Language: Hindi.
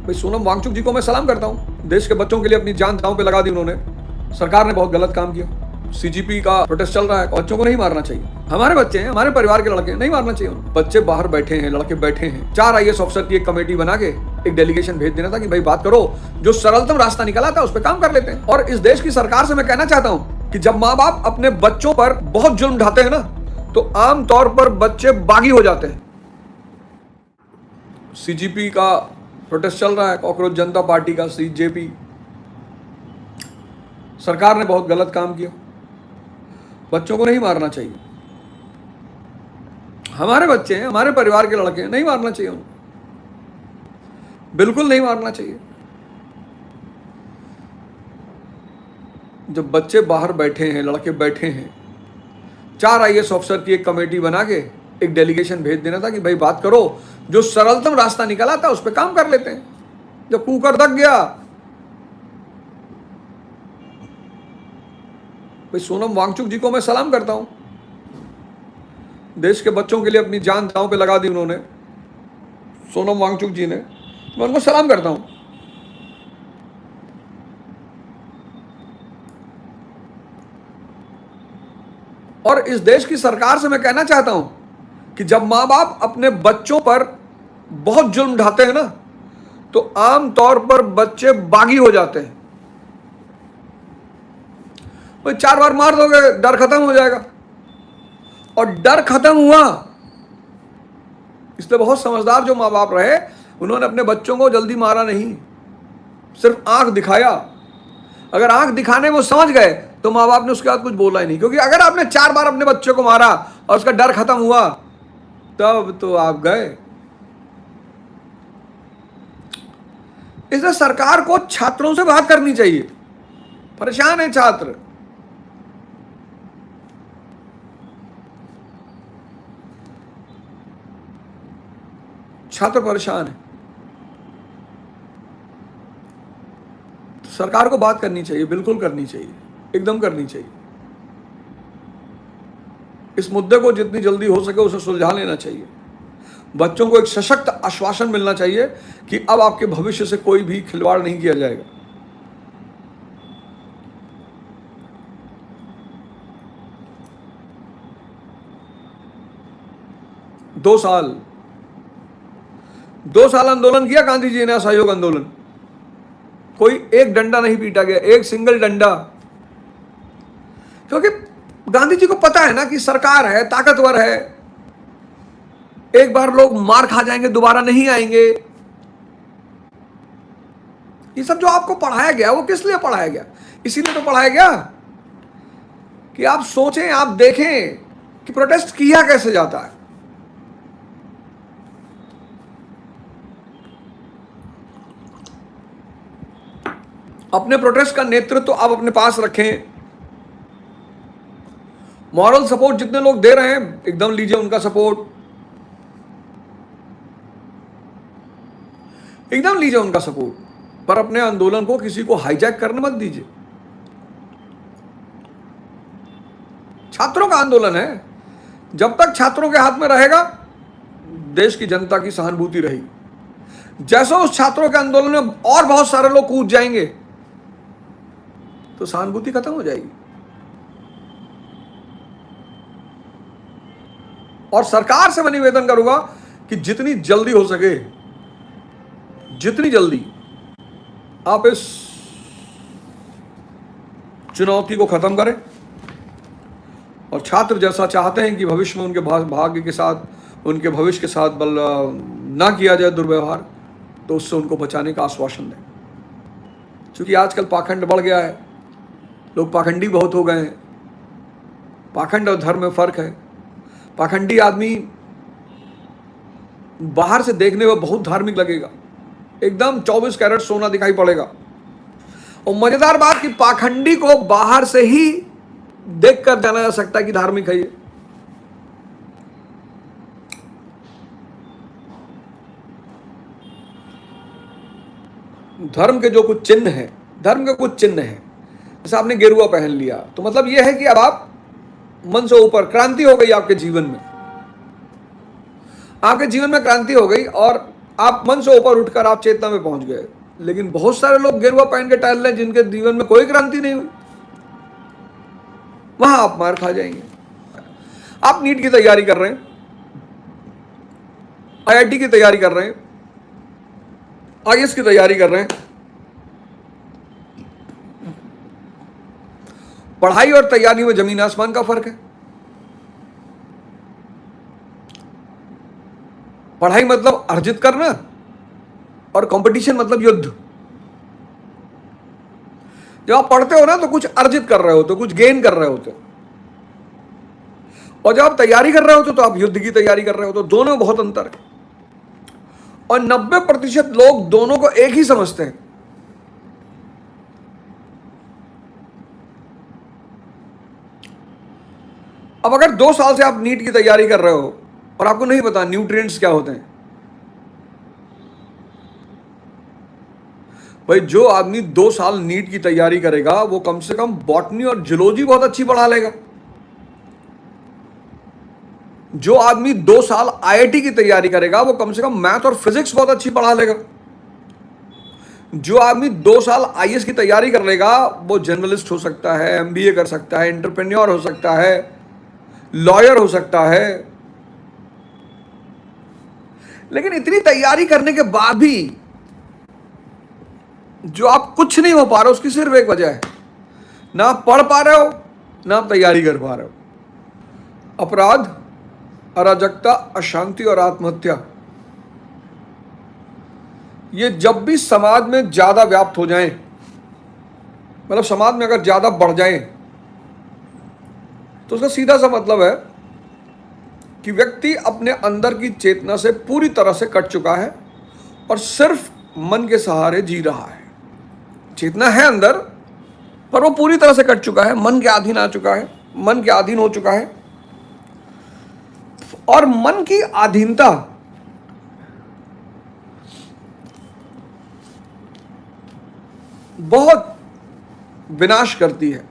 भाई सोनम वांगचुक जी को मैं सलाम करता हूँ। देश के बच्चों के लिए अपनी जान दांव पे लगा दी उन्होंने। सरकार ने बहुत गलत काम किया। सीजीपी का प्रोटेस्ट चल रहा है, बच्चों को नहीं मारना चाहिए। हमारे बच्चे हैं, हमारे परिवार के लड़के, नहीं मारना चाहिए उनको। बच्चे बाहर बैठे हैं, लड़के बैठे हैं। 4 IAS ऑफिसर की एक कमेटी बना के एक डेलीगेशन भेज देना था कि भाई बात करो, जो सरलतम रास्ता निकला था उस पर काम कर लेते हैं। और इस देश की सरकार से मैं कहना चाहता हूँ कि जब माँ बाप अपने बच्चों पर बहुत जुल्म ढाते हैं ना, तो आमतौर पर बच्चे बागी हो जाते हैं। सीजीपी का प्रोटेस्ट चल रहा है, कॉकरोच जनता पार्टी का, CJP। सरकार ने बहुत गलत काम किया। बच्चों को नहीं मारना चाहिए। हमारे बच्चे हैं, हमारे परिवार के लड़के हैं, नहीं मारना चाहिए उनको, बिल्कुल नहीं मारना चाहिए। जब बच्चे बाहर बैठे हैं, लड़के बैठे हैं, 4 IAS ऑफिसर की एक कमेटी बना के एक डेलीगेशन भेज देना था कि भाई बात करो, जो सरलतम रास्ता निकला था उस पर काम कर लेते हैं। जब कुकर दब गया, भाई सोनम वांगचुक जी को मैं सलाम करता हूं। देश के बच्चों के लिए अपनी जान दांव पे लगा दी उन्होंने, सोनम वांगचुक जी ने। मैं उनको सलाम करता हूं। और इस देश की सरकार से मैं कहना चाहता हूं कि जब माँ बाप अपने बच्चों पर बहुत जुल्म ढाते हैं ना, तो आमतौर पर बच्चे बागी हो जाते हैं। भाई 4 बार मार दोगे, डर खत्म हो जाएगा। और डर खत्म हुआ, इसलिए बहुत समझदार जो माँ बाप रहे, उन्होंने अपने बच्चों को जल्दी मारा नहीं, सिर्फ आंख दिखाया। अगर आंख दिखाने में वो समझ गए तो माँ बाप ने उसके बाद कुछ बोला ही नहीं। क्योंकि अगर आपने 4 बार अपने बच्चे को मारा और उसका डर खत्म हुआ, तब तो आप गए। इसलिए सरकार को छात्रों से बात करनी चाहिए। परेशान है छात्र, छात्र परेशान है। तो सरकार को बात करनी चाहिए, बिल्कुल करनी चाहिए, एकदम करनी चाहिए। इस मुद्दे को जितनी जल्दी हो सके उसे सुलझा लेना चाहिए। बच्चों को एक सशक्त आश्वासन मिलना चाहिए कि अब आपके भविष्य से कोई भी खिलवाड़ नहीं किया जाएगा। दो साल आंदोलन किया गांधी जी ने, असहयोग आंदोलन। कोई एक डंडा नहीं पीटा गया, एक सिंगल डंडा। क्योंकि गांधी जी को पता है ना कि सरकार है, ताकतवर है, एक बार लोग मार खा जाएंगे, दोबारा नहीं आएंगे। ये सब जो आपको पढ़ाया गया, वो किस लिए पढ़ाया गया? इसीलिए तो पढ़ाया गया कि आप सोचें, आप देखें कि प्रोटेस्ट किया कैसे जाता है। अपने प्रोटेस्ट का नेतृत्व आप अपने पास रखें। मॉरल सपोर्ट जितने लोग दे रहे हैं, एकदम लीजिए उनका सपोर्ट, एकदम लीजिए उनका सपोर्ट। पर अपने आंदोलन को किसी को हाईजैक करने मत दीजिए। छात्रों का आंदोलन है, जब तक छात्रों के हाथ में रहेगा, देश की जनता की सहानुभूति रहेगी। जैसे उस छात्रों के आंदोलन में और बहुत सारे लोग कूद जाएंगे, तो सहानुभूति खत्म हो जाएगी। और सरकार से मैं निवेदन करूंगा कि जितनी जल्दी हो सके, जितनी जल्दी आप इस चुनौती को खत्म करें। और छात्र जैसा चाहते हैं कि भविष्य में उनके भाग्य के साथ, उनके भविष्य के साथ ना किया जाए दुर्व्यवहार, तो उससे उनको बचाने का आश्वासन दें। क्योंकि आजकल पाखंड बढ़ गया है, लोग पाखंडी बहुत हो गए हैं। पाखंड और धर्म में फर्क है। पाखंडी आदमी बाहर से देखने में बहुत धार्मिक लगेगा, एकदम 24 कैरेट सोना दिखाई पड़ेगा। और मजेदार बात कि पाखंडी को बाहर से ही देखकर जाना जा सकता है कि धार्मिक है ये। धर्म के जो कुछ चिन्ह हैं, धर्म के कुछ चिन्ह हैं, जैसे आपने गेरुआ पहन लिया, तो मतलब यह है कि अब आप मन से ऊपर, क्रांति हो गई आपके जीवन में, आपके जीवन में क्रांति हो गई। और आप मन से ऊपर उठकर आप चेतना में पहुंच गए। लेकिन बहुत सारे लोग गेरुआ पहन के टहल रहे हैं जिनके जीवन में कोई क्रांति नहीं हुई, वहां आप मार खा जाएंगे। आप नीट की तैयारी कर रहे हैं, आईआईटी की तैयारी कर रहे हैं, आईएएस की तैयारी कर रहे हैं। पढ़ाई और तैयारी में जमीन आसमान का फर्क है। पढ़ाई मतलब अर्जित करना और कंपटीशन मतलब युद्ध। जब आप पढ़ते हो ना तो कुछ अर्जित कर रहे होते हो, कुछ गेन कर रहे होते हो, और जब आप तैयारी कर रहे होते हो तो आप युद्ध की तैयारी कर रहे हो। तो दोनों में बहुत अंतर है, और 90% लोग दोनों को एक ही समझते हैं। अब अगर 2 साल से आप नीट की तैयारी कर रहे हो और आपको नहीं पता न्यूट्रिएंट्स क्या होते हैं, भाई जो आदमी 2 साल नीट की तैयारी करेगा वो कम से कम बॉटनी और जूलॉजी बहुत अच्छी पढ़ा लेगा। जो आदमी 2 साल आईआईटी की तैयारी करेगा वो कम से कम मैथ और फिजिक्स बहुत अच्छी पढ़ा लेगा। जो आदमी 2 साल आईएएस की तैयारी कर लेगा वो जर्नलिस्ट हो सकता है, एमबीए कर सकता है, एंटरप्रेन्योर हो सकता है, लॉयर हो सकता है। लेकिन इतनी तैयारी करने के बाद भी जो आप कुछ नहीं हो पा रहे हो उसकी सिर्फ एक वजह है, ना आप पढ़ पा रहे हो ना आप तैयारी कर पा रहे हो। अपराध, अराजकता, अशांति और आत्महत्या, ये जब भी समाज में ज्यादा व्याप्त हो जाएं, मतलब समाज में अगर ज्यादा बढ़ जाएं, तो उसका सीधा सा मतलब है कि व्यक्ति अपने अंदर की चेतना से पूरी तरह से कट चुका है और सिर्फ मन के सहारे जी रहा है। चेतना है अंदर पर वो पूरी तरह से कट चुका है, मन के अधीन आ चुका है, मन के अधीन हो चुका है। और मन की अधीनता बहुत विनाश करती है।